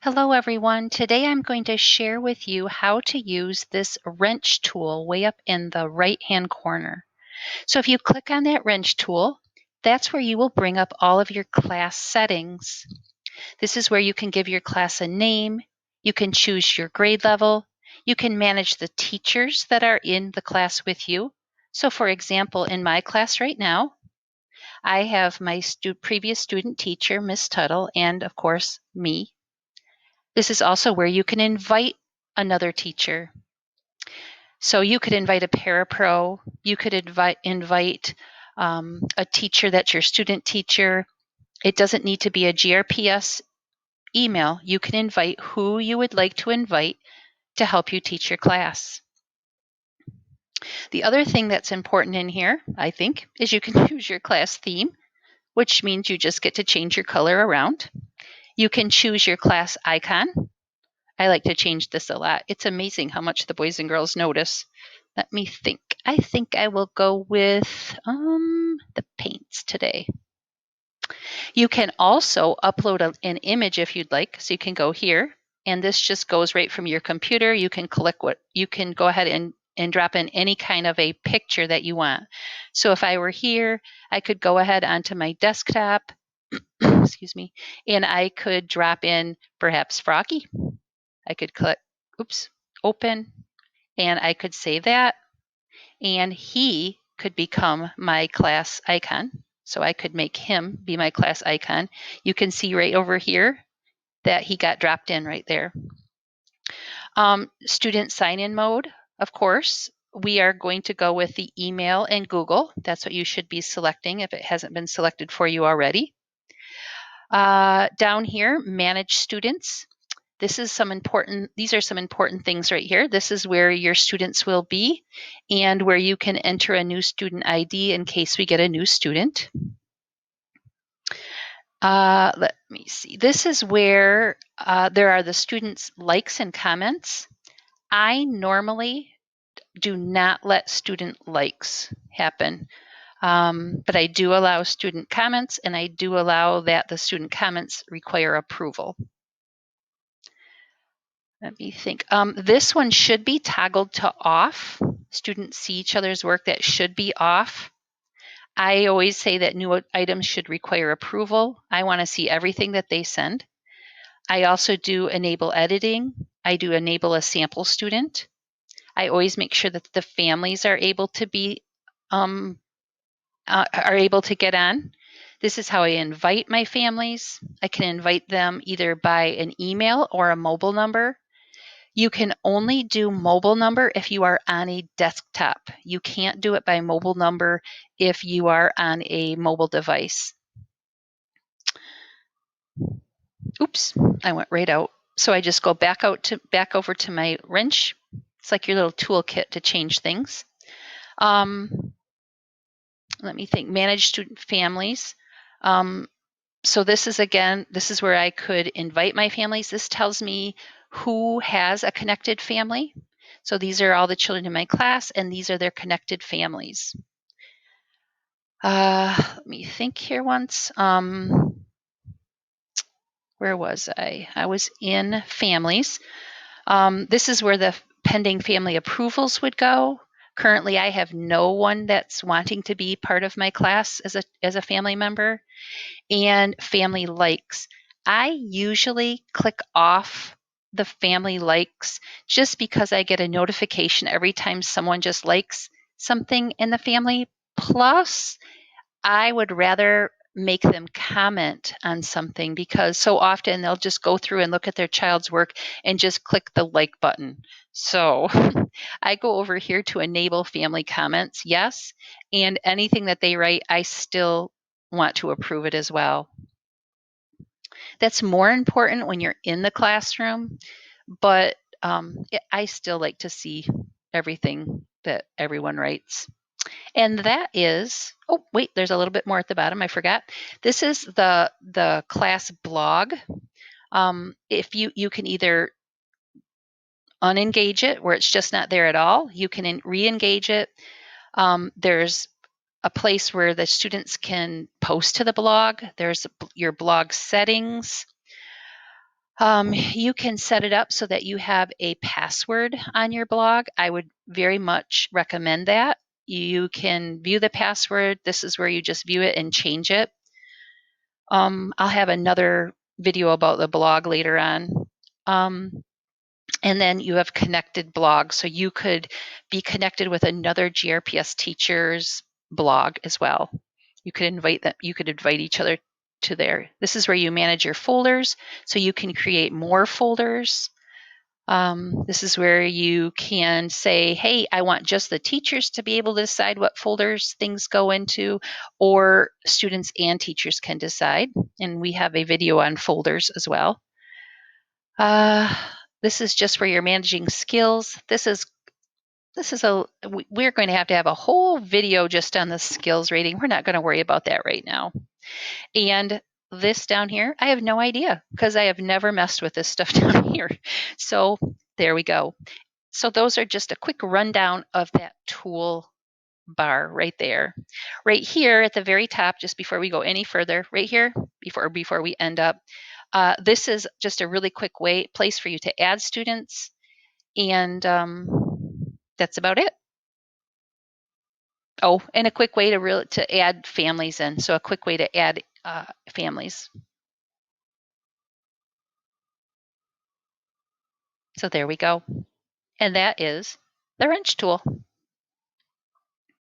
Hello everyone. Today I'm going to share with you how to use this wrench tool way up in the right hand corner. So if you click on that wrench tool, that's where you will bring up all of your class settings. This is where you can give your class a name, you can choose your grade level, you can manage the teachers that are in the class with you. So for example, in my class right now, I have my previous student teacher, Miss Tuttle, and of course me. This is also where you can invite another teacher. So you could invite a parapro, you could invite a teacher that's your student teacher. It doesn't need to be a GRPS email. You can invite who you would like to invite to help you teach your class. The other thing that's important in here, I think, is you can choose your class theme, which means you just get to change your color around. You can choose your class icon. I like to change this a lot. It's amazing how much the boys and girls notice. Let me think. I think I will go with the paints today. You can also upload an image if you'd like. So you can go here, and this just goes right from your computer. You can go ahead and drop in any kind of a picture that you want. So if I were here, I could go ahead onto my desktop, excuse me, and I could drop in perhaps Froggy. I could click, open, and I could save that, and he could become my class icon. So I could make him be my class icon. You can see right over here that he got dropped in right there. Student sign-in mode, of course, we are going to go with the email and Google. That's what you should be selecting if it hasn't been selected for you already. Down here, manage students. These are some important things right here. This is where your students will be and where you can enter a new student ID in case we get a new student. Let me see. This is where there are the students' likes and comments. I normally do not let student likes happen. But I do allow student comments, and I do allow that the student comments require approval. Let me think. This one should be toggled to off. Students see each other's work. That should be off. I always say that new items should require approval. I want to see everything that they send. I also do enable editing. I do enable a sample student. I always make sure that the families are able to get on. This is how I invite my families. I can invite them either by an email or a mobile number. You can only do mobile number if you are on a desktop. You can't do it by mobile number if you are on a mobile device. Oops, I went right out. So I just go back over to my wrench. It's like your little toolkit to change things. Let me think. Manage student families. So this is where I could invite my families. This tells me who has a connected family. So these are all the children in my class, and these are their connected families. Let me think here once. Where was I? I was in families. This is where the pending family approvals would go. Currently, I have no one that's wanting to be part of my class as a family member. And family likes. I usually click off the family likes just because I get a notification every time someone just likes something in the family. Plus, I would rather make them comment on something because so often they'll just go through and look at their child's work and just click the like button. So I go over here to enable family comments, yes, and anything that they write, I still want to approve it as well. That's more important when you're in the classroom, but I still like to see everything that everyone writes. And that is, oh, wait, there's a little bit more at the bottom. I forgot. This is the class blog. If you can either unengage it where it's just not there at all, you can re-engage it. There's a place where the students can post to the blog. There's your blog settings. You can set it up so that you have a password on your blog. I would very much recommend that. You can view the password. This is where you just view it and change it. I'll have another video about the blog later on. And then you have connected blogs. So you could be connected with another GRPS teacher's blog as well. You could invite them, you could invite each other to there. This is where you manage your folders. So you can create more folders. This is where you can say, hey, I want just the teachers to be able to decide what folders things go into, or students and teachers can decide. And we have a video on folders as well. This is just where you're managing skills. We're going to have a whole video just on the skills rating. We're not going to worry about that right now. And this down here, I have no idea because I have never messed with this stuff down here. So there we go. So those are just a quick rundown of that tool bar right there. Right here at the very top, just before we go any further, right here, before we end up, this is just a really quick place for you to add students, and that's about it. Oh, and a quick way to add families in. So a quick way to add families. So there we go. And that is the wrench tool.